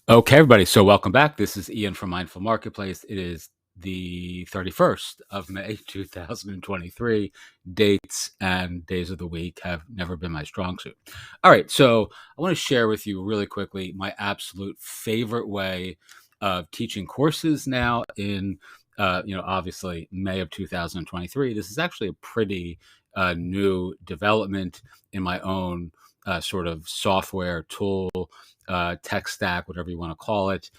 Okay, everybody. So, welcome back. This is Ian from Mindful Marketplace. It is the 31st of May, 2023. Dates and days of the week have never been my strong suit. All right. So, I want to share with you really quickly my absolute favorite way of teaching courses now in, obviously May of 2023. This is actually a pretty new development in my own sort of software tool tech stack, whatever you want to call it,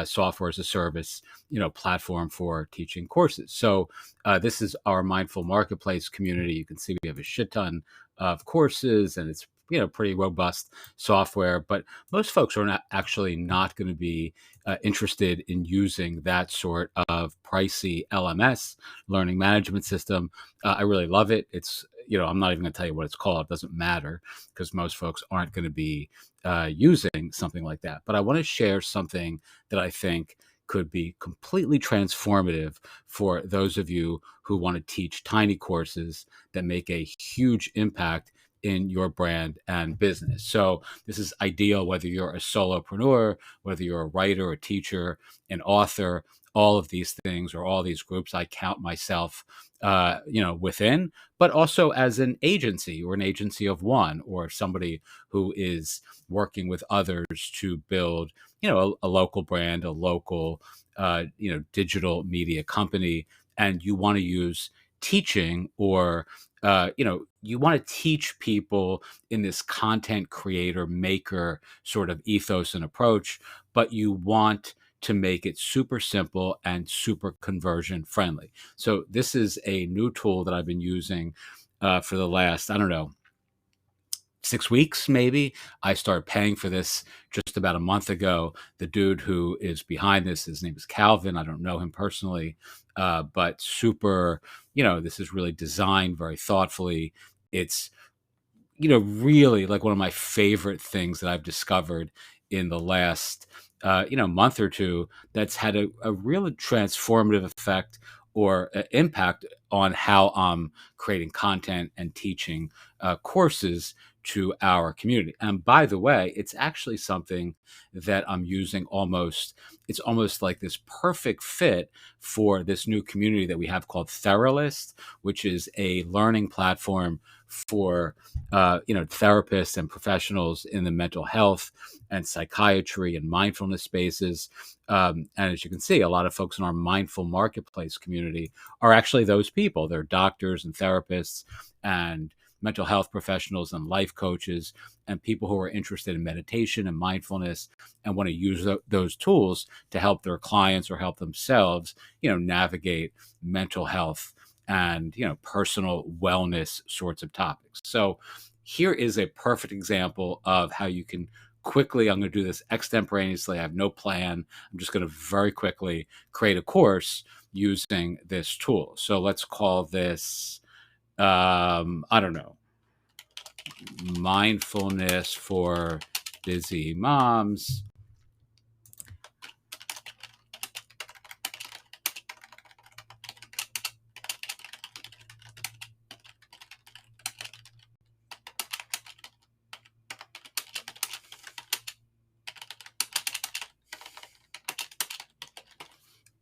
software as a service, platform for teaching courses. So this is our Mindful Marketplace community. You can see we have a shit ton of courses, and it's pretty robust software. But most folks are not going to be interested in using that sort of pricey LMS, learning management system. I really love it. It's I'm not even going to tell you what it's called. It doesn't matter because most folks aren't going to be using something like that. But I want to share something that I think could be completely transformative for those of you who want to teach tiny courses that make a huge impact in your brand and business. So this is ideal whether you're a solopreneur, whether you're a writer, a teacher, an author, all of these things or all these groups I count myself within, but also as an agency or an agency of one or somebody who is working with others to build, a local brand, a local, digital media company, and you want to use teaching or you want to teach people in this content creator maker sort of ethos and approach, but you want to make it super simple and super conversion friendly. So this is a new tool that I've been using for the last, I don't know, 6 weeks maybe. I started paying for this just about a month ago. The dude who is behind this, his name is Calvin. I don't know him personally, but super, this is really designed very thoughtfully. It's, really like one of my favorite things that I've discovered in the last, month or two that's had a really transformative effect or impact on how I'm creating content and teaching courses to our community. And by the way, it's actually something that I'm using it's almost like this perfect fit for this new community that we have called Theralist, which is a learning platform for therapists and professionals in the mental health and psychiatry and mindfulness spaces. And as you can see, a lot of folks in our Mindful Marketplace community are actually those people. They're doctors and therapists and mental health professionals and life coaches and people who are interested in meditation and mindfulness and want to use those tools to help their clients or help themselves, navigate mental health and personal wellness sorts of topics. So here is a perfect example of how you can quickly, I'm going to do this extemporaneously, I have no plan, I'm just going to very quickly create a course using this tool. So let's call this I don't know, mindfulness for busy moms.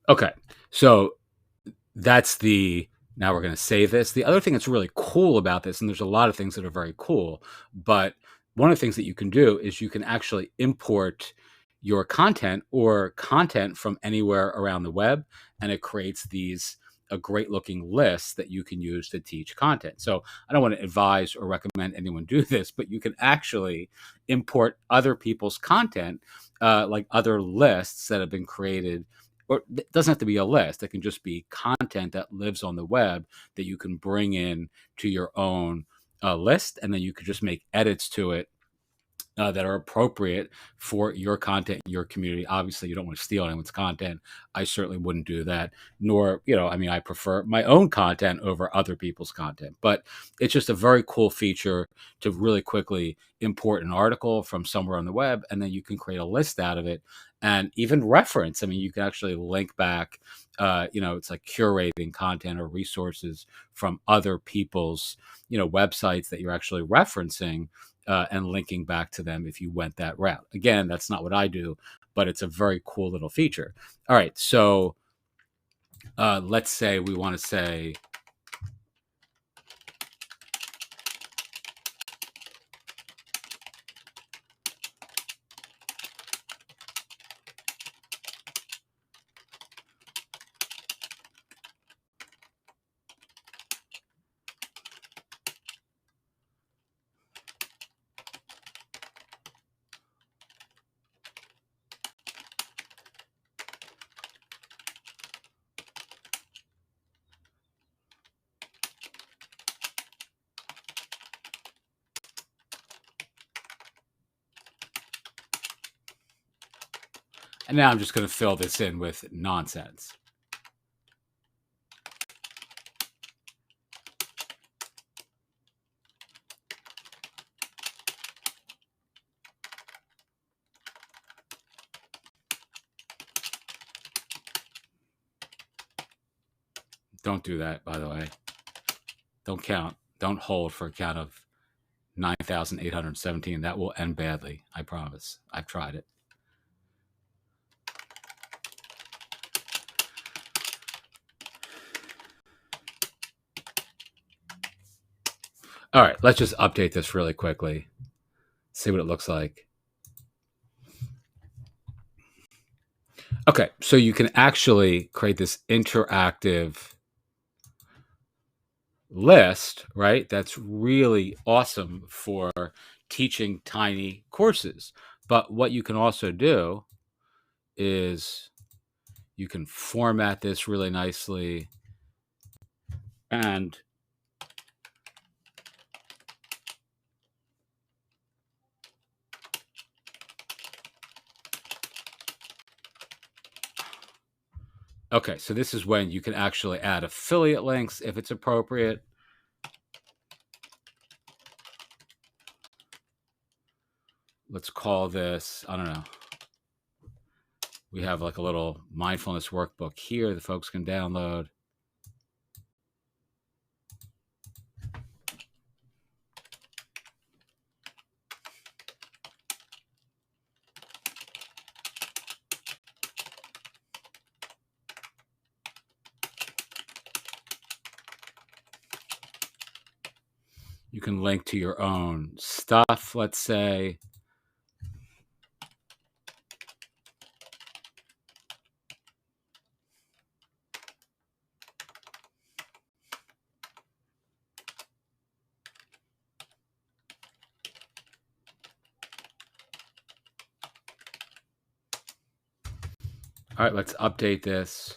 Okay, so that's now we're going to save this. The other thing that's really cool about this, and there's a lot of things that are very cool, but one of the things that you can do is you can actually import your content or content from anywhere around the web, and it creates a great looking list that you can use to teach content. So I don't want to advise or recommend anyone do this, but you can actually import other people's content, like other lists that have been created, or it doesn't have to be a list. It can just be content that lives on the web that you can bring in to your own list, and then you could just make edits to it that are appropriate for your content, your community. Obviously, you don't want to steal anyone's content. I certainly wouldn't do that. Nor, I prefer my own content over other people's content. But it's just a very cool feature to really quickly import an article from somewhere on the web, and then you can create a list out of it and even reference. I mean, you can actually link back. It's like curating content or resources from other people's, websites that you're actually referencing and linking back to them if you went that route. Again, that's not what I do, but it's a very cool little feature. All right, so let's say we want to say, and now I'm just going to fill this in with nonsense. Don't do that, by the way. Don't count. Don't hold for a count of 9,817. That will end badly. I promise. I've tried it. All right, let's just update this really quickly. See what it looks like. Okay, so you can actually create this interactive list, right? That's really awesome for teaching tiny courses. But what you can also do is you can format this really nicely, and okay, so this is when you can actually add affiliate links if it's appropriate. Let's call this, I don't know. We have like a little mindfulness workbook here that folks can download. You can link to your own stuff, let's say. All right, let's update this.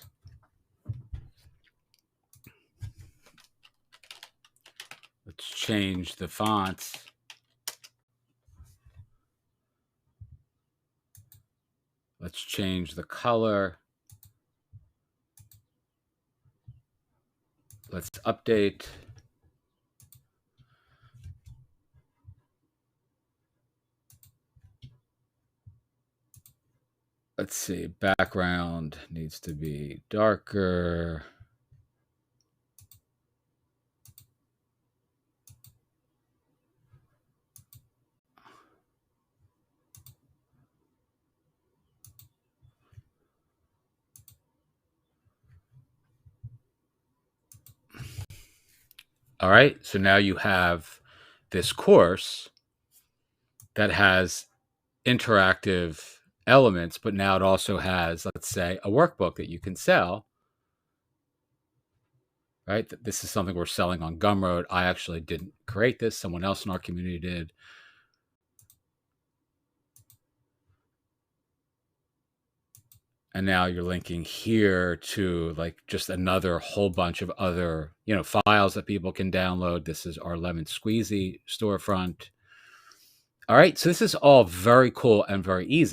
Let's change the fonts. Let's change the color. Let's update. Let's see, background needs to be darker. All right, so now you have this course that has interactive elements, but now it also has, let's say, a workbook that you can sell. Right? This is something we're selling on Gumroad. I actually didn't create this. Someone else in our community did. And now you're linking here to like just another whole bunch of other, files that people can download. This is our Lemon Squeezy storefront. All right, so this is all very cool and very easy.